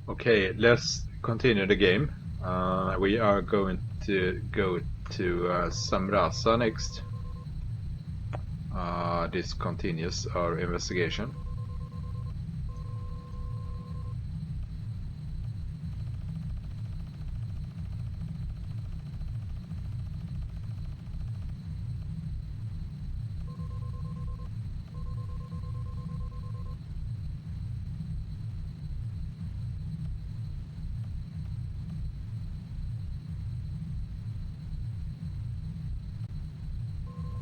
Okay, let's continue the game. We are going to go to Samrasa next. This continues our investigation.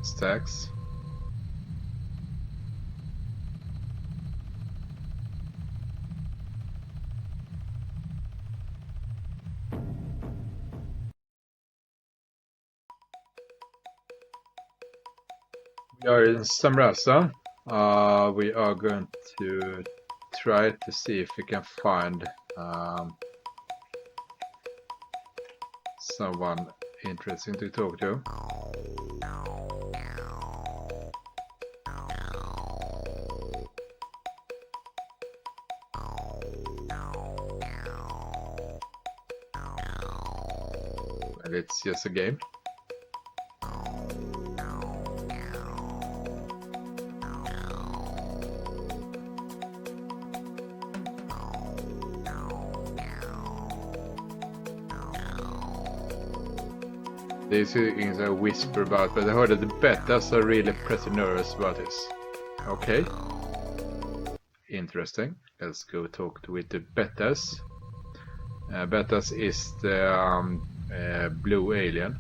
Stacks. We are in Samrasa. We are going to try to see if we can find someone interesting to talk to. And it's just a game. These things I whisper about, but I heard that the betas are really pretty nervous about this. Okay. Interesting. Let's go talk with the betas. Betas is the blue alien.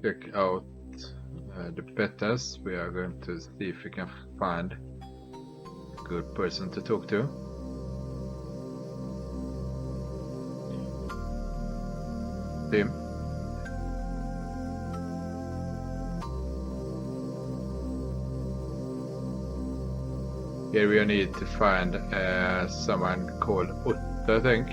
Check out the betas. We are going to see if we can find a good person to talk to. Tim. Here we need to find someone called Otto, I think.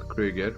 Krieger.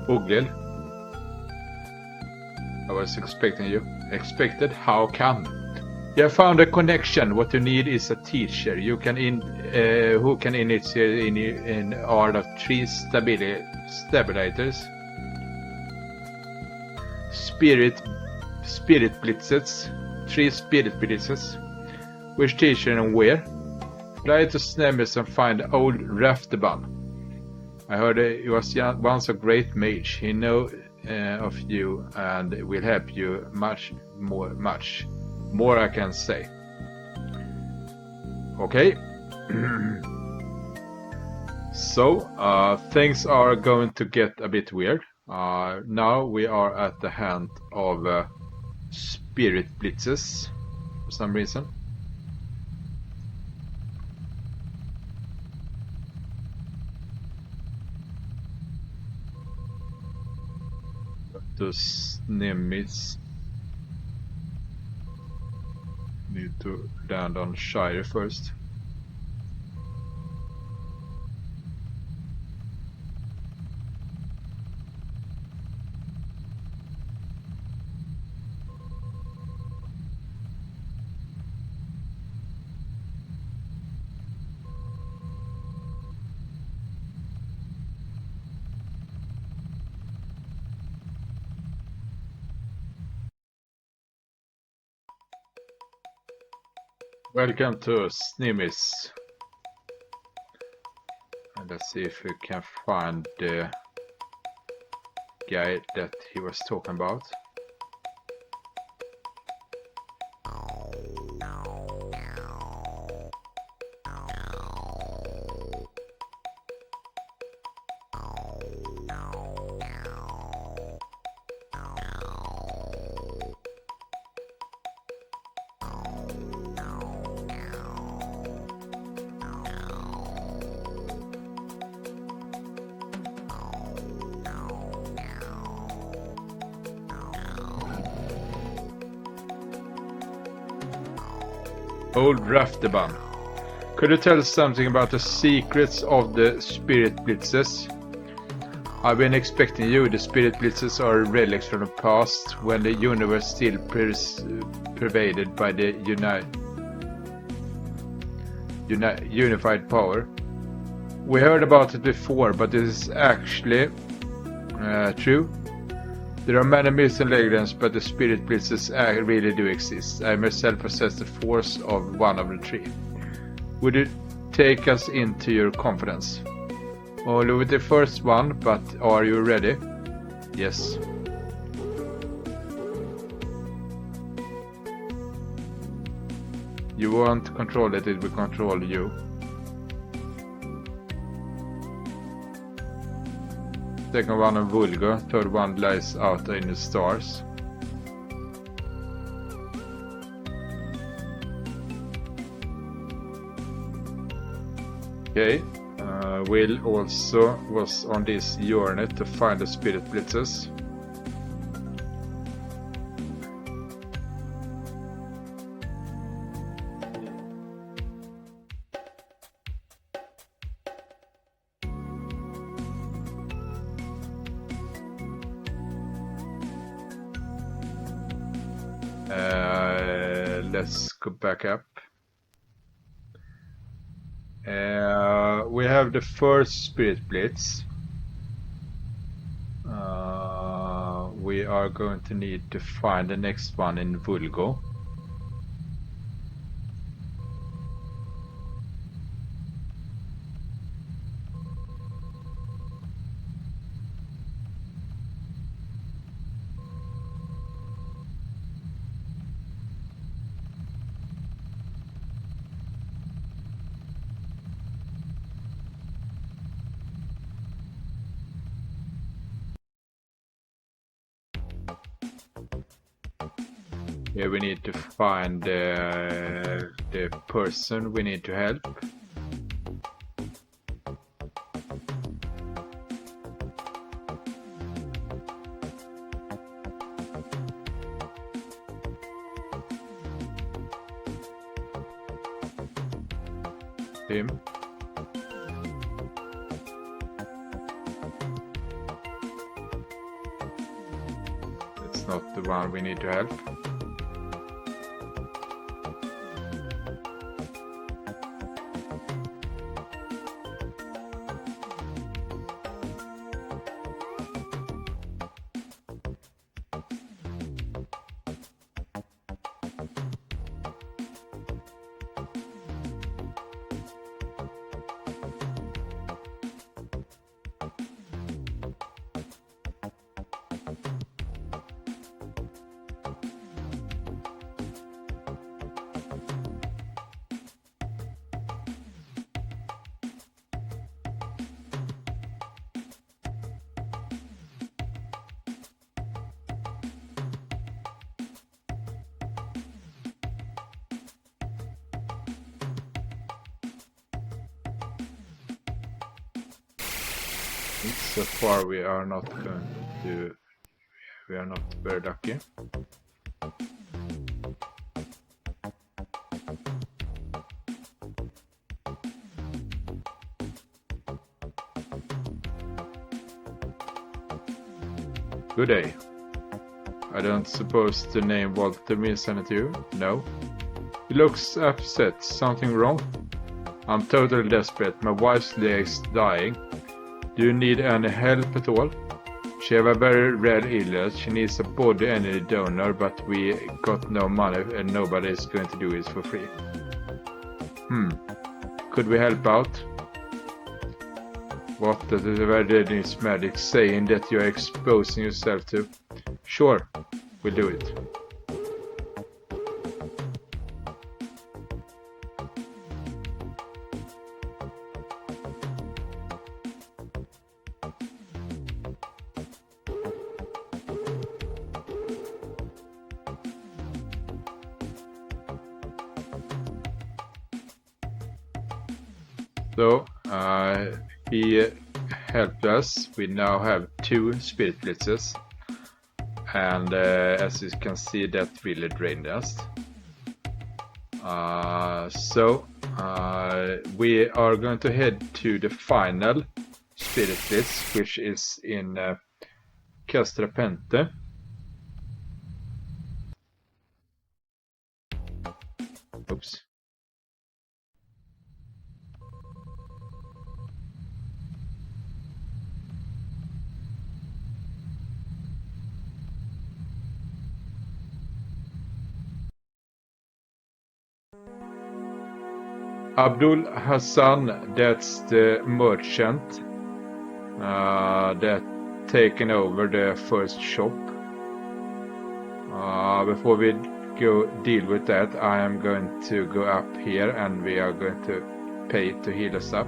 Oglel. I was expecting you. Expected? How come? You have found a connection. What you need is a teacher. You can who can initiate in art of three stabilizers. Spirit blitzers. 3 spirit blitzers. Which teacher and where? Fly to Snemis and find old Rafteban. I heard he was once a great mage. He knows of you and will help you much more I can say. Okay. So things are going to get a bit weird. Now we are at the hand of spirit blitzes for some reason. Those Nemis need to land on Shire first. Welcome to Snimis. And let's see if we can find the guy that he was talking about. Old Rafteban. Could you tell us something about the secrets of the Spirit Blitzers? I've been expecting you. The Spirit Blitzers are relics from the past, when the universe still pervaded by the unified power. We heard about it before, but this is actually true. There are many myths and legends, but the Spirit Blitzers really do exist. I myself possess the force of one of the three. Would you take us into your confidence? Only with the first one, but are you ready? Yes. You won't control it, it will control you. Second one on Vulgo, third one lies out in the stars. Okay, Will also was on this journey to find the Spirit Blitzers. Let's go back up. We have the first Spirit Blitz. We are going to need to find the next one in Vulgo. Here we need to find the person we need to help. Him. It's not the one we need to help. So far we are not very lucky. Good day. I don't suppose the name Walter means anything to you? No? He looks upset. Something wrong? I'm totally desperate. My wife's leg's dying. Do you need any help at all? She have a very rare illness. She needs a body energy donor, but we got no money and nobody is going to do it for free. Could we help out? What does the Verdani's magic saying that you are exposing yourself to? Sure, we'll do it. So, he helped us. We now have 2 spirit blitzers, and as you can see, that really drained us. We are going to head to the final spirit blitz, which is in Castrapente. Oops. Abdul Hassan, that's the merchant that taken over the first shop. Before we go deal with that, I am going to go up here and we are going to pay to heal us up.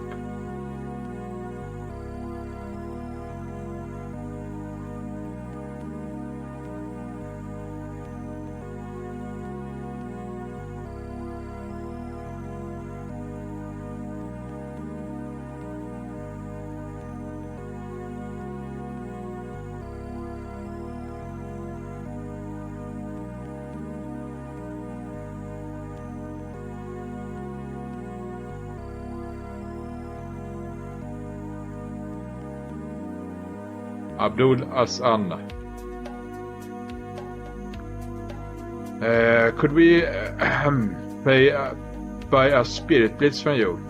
Abdul Hassan. Could we buy a spirit blitz from you?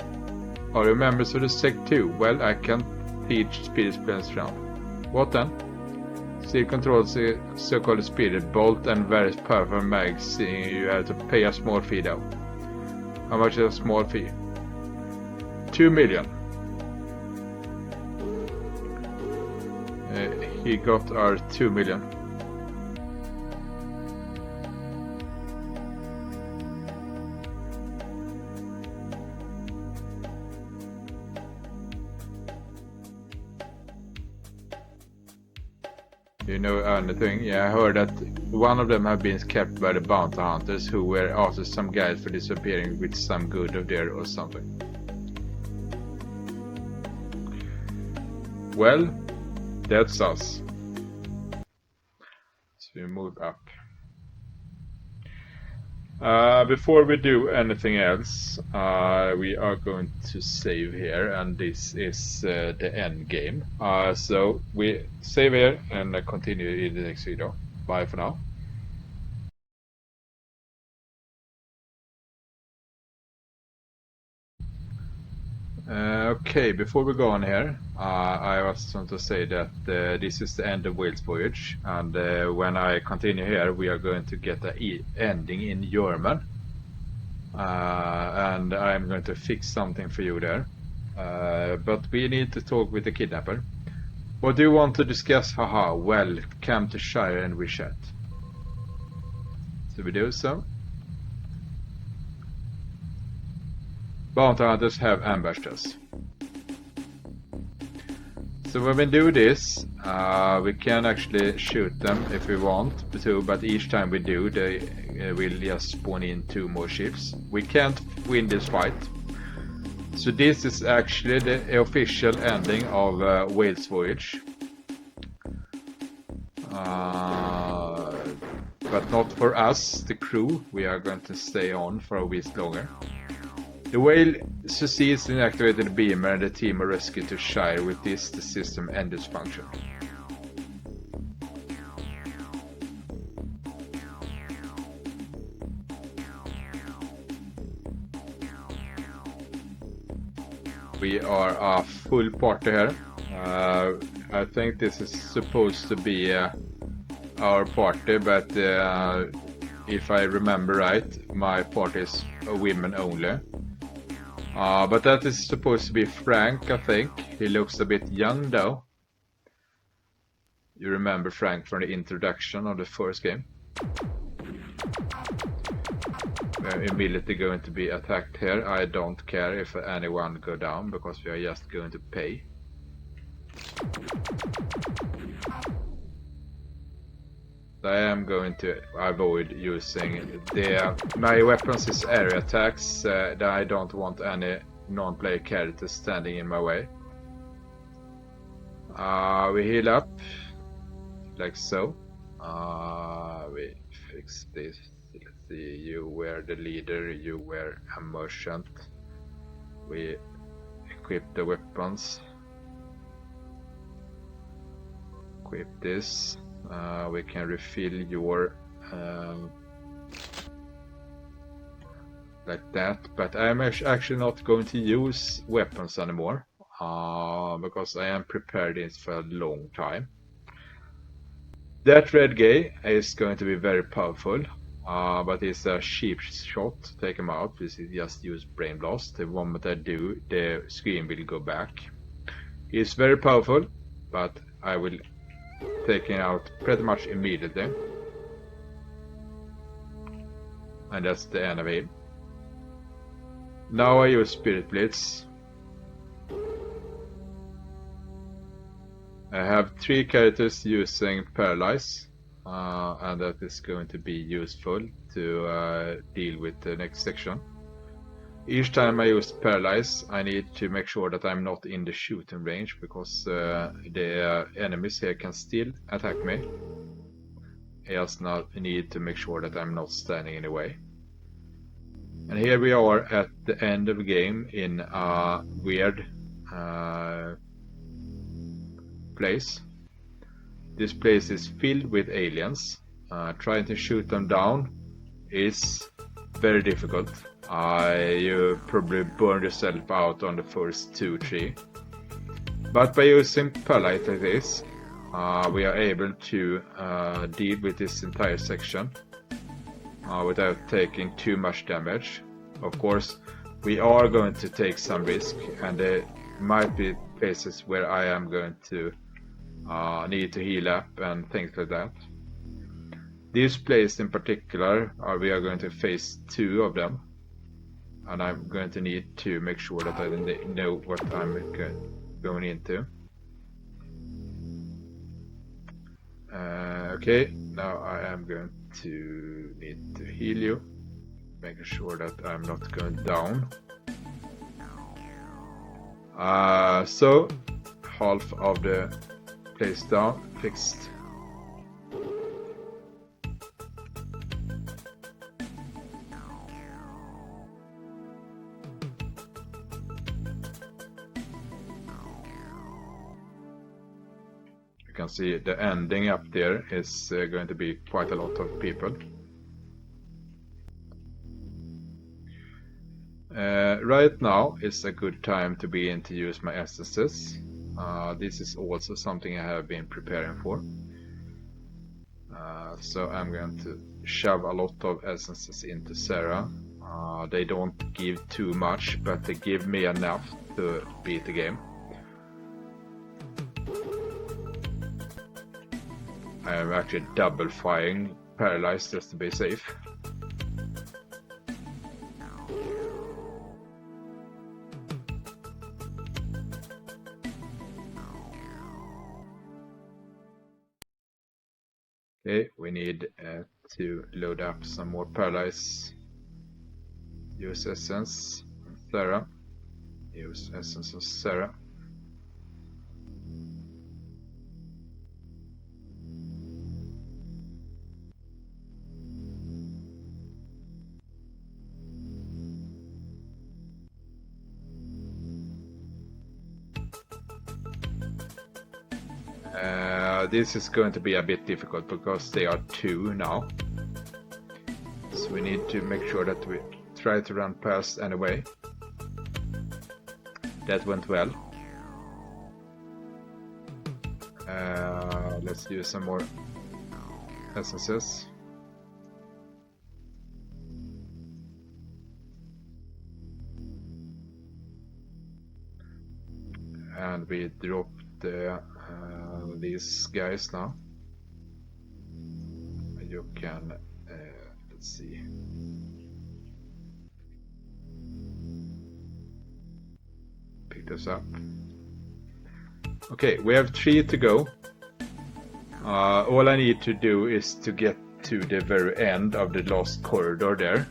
Are you members of the sect too? Well, I can teach spirit blitz from. What then? Still controls the so-called spirit bolt and very powerful mags. You have to pay a small fee though. How much is a small fee? 2 million. He got our 2 million. You know anything? Yeah, I heard that one of them have been kept by the bounty hunters who were after some guys for disappearing with some good of there or something. Well, that's us. So we move up. Before we do anything else, we are going to save here, and this is the end game. So we save here and continue in the next video. Bye for now. Okay, before we go on here, I also want to say that this is the end of Voyage, and when I continue here, we are going to get the ending in German, and I'm going to fix something for you there, but we need to talk with the kidnapper. What do you want to discuss? Haha, well, come to Shire and we chat. So we do so. Bounty hunters have ambushed us. So when we do this, we can actually shoot them if we want to, but each time we do, they will just spawn in 2 more ships. We can't win this fight. So this is actually the official ending of Wales Voyage. But not for us, the crew. We are going to stay on for a week longer. The whale succeeds in activating the beamer and the team are rescued to Shire. With this, the system ends its function. We are a full party here. I think this is supposed to be our party, but if I remember right, my party is women only. But that is supposed to be Frank, I think. He looks a bit young though. You remember Frank from the introduction of the first game. We're immediately going to be attacked here. I don't care if anyone go down because we are just going to pay. I am going to avoid using my weapons is area attacks. That I don't want any non-player characters standing in my way. We heal up like so. We fix this. Let's see, you were the leader, you were a merchant. We equip the weapons. Equip this. We can refill your like that, but I'm actually not going to use weapons anymore because I am prepared this for a long time. That red guy is going to be very powerful, but it's a cheap shot to take him out. This is just use brain blast. The moment I do, the screen will go back. He's very powerful, but I will take him out pretty much immediately. And that's the end of him. Now I use Spirit Blitz. I have 3 characters using Paralyze, and that is going to be useful to deal with the next section. Each time I use Paralyze, I need to make sure that I'm not in the shooting range, because the enemies here can still attack me. I just now need to make sure that I'm not standing in the way. And here we are at the end of the game in a weird place. This place is filled with aliens. Trying to shoot them down is very difficult. You probably burn yourself out on the first 2-3. But by using Paralyze like this, we are able to deal with this entire section without taking too much damage. Of course, we are going to take some risk, and there might be places where I am going to need to heal up and things like that. This place in particular, we are going to face 2 of them, and I'm going to need to make sure that I know what I'm going into. Okay, now I am going to need to heal you, making sure that I'm not going down. So half of the place down, fixed. You can see the ending up there is going to be quite a lot of people. Right now is a good time to begin to use my essences. This is also something I have been preparing for. So I'm going to shove a lot of essences into Sarah. They don't give too much, but they give me enough to beat the game. I am actually double firing Paralyzed just to be safe. Okay, we need to load up some more Paralyze. Use Essence, Sarah. Use Essence of Sarah. This is going to be a bit difficult because they are 2 now. So we need to make sure that we try to run past anyway. That went well. Let's use some more essences. and we drop these guys now. You can let's see. Pick this up. Okay, we have 3 to go. All I need to do is to get to the very end of the last corridor there.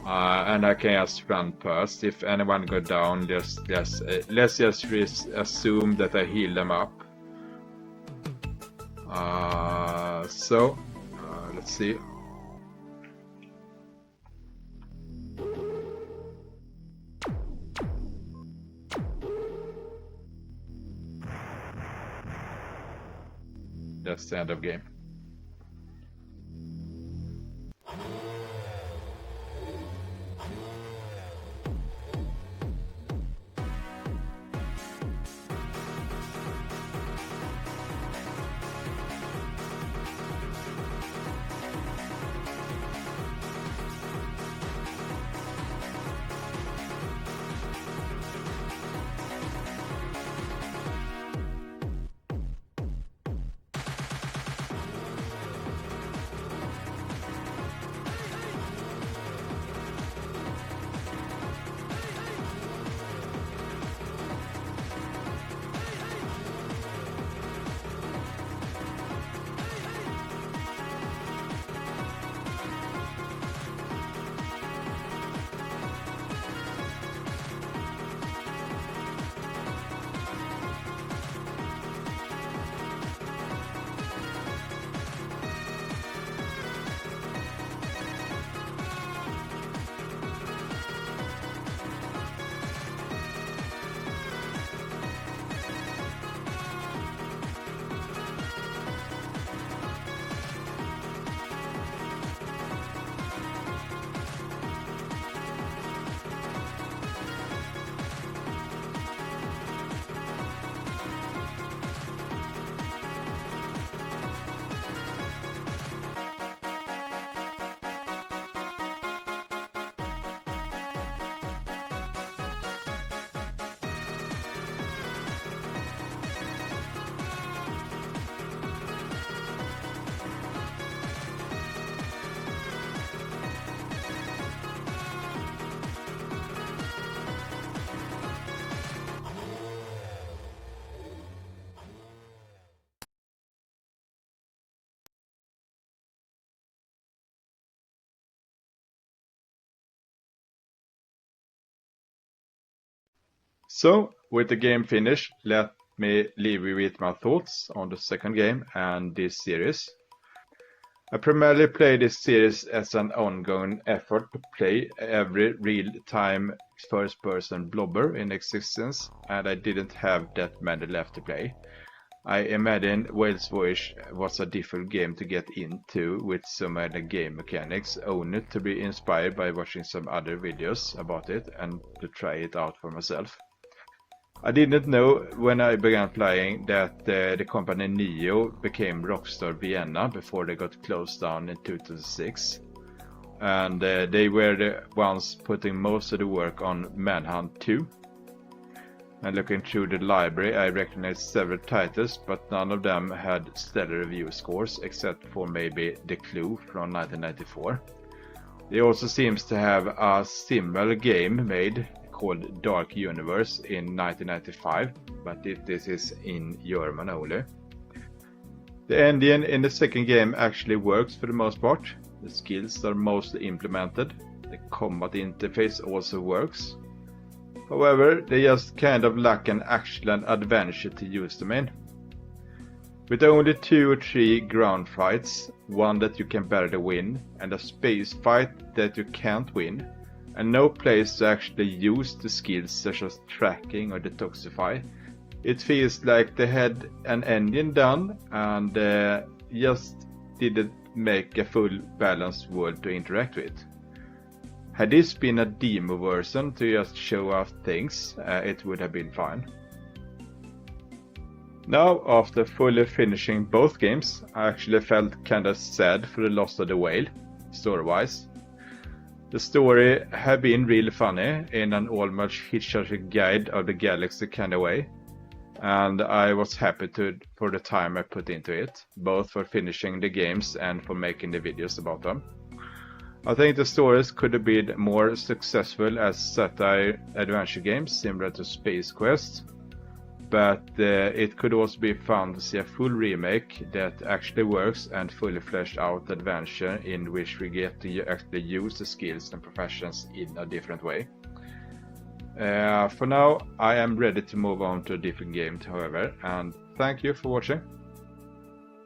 And I can just run past. If anyone go down, let's just assume that I heal them up. Let's see. That's the end of game. So, with the game finished, let me leave you with my thoughts on the second game and this series. I primarily play this series as an ongoing effort to play every real-time first-person blobber in existence, and I didn't have that many left to play. I imagine Voyage was a difficult game to get into with so many game mechanics, only to be inspired by watching some other videos about it and to try it out for myself. I didn't know when I began playing that the company Neo became Rockstar Vienna before they got closed down in 2006. And they were the ones putting most of the work on Manhunt 2. And looking through the library, I recognized several titles, but none of them had stellar review scores, except for maybe The Clue from 1994. They also seems to have a similar game made called Dark Universe in 1995, but this is in German only. The engine in the second game actually works for the most part. The skills are mostly implemented. The combat interface also works. However, they just kind of lack an actual adventure to use them in. With only 2 or 3 ground fights, one that you can barely win, and a space fight that you can't win, and no place to actually use the skills such as tracking or detoxify, it feels like they had an engine done and just didn't make a full balanced world to interact with. Had this been a demo version to just show off things, it would have been fine. Now, after fully finishing both games, I actually felt kinda sad for the loss of the whale, story-wise. The story had been really funny in an almost Hitchhiker's Guide of the Galaxy kind of way, and I was happy for the time I put into it, both for finishing the games and for making the videos about them. I think the stories could have been more successful as satire adventure games similar to Space Quest, but it could also be fun to see a full remake that actually works and fully fleshed out adventure in which we get to actually use the skills and professions in a different way. For now, I am ready to move on to a different game, however, and thank you for watching.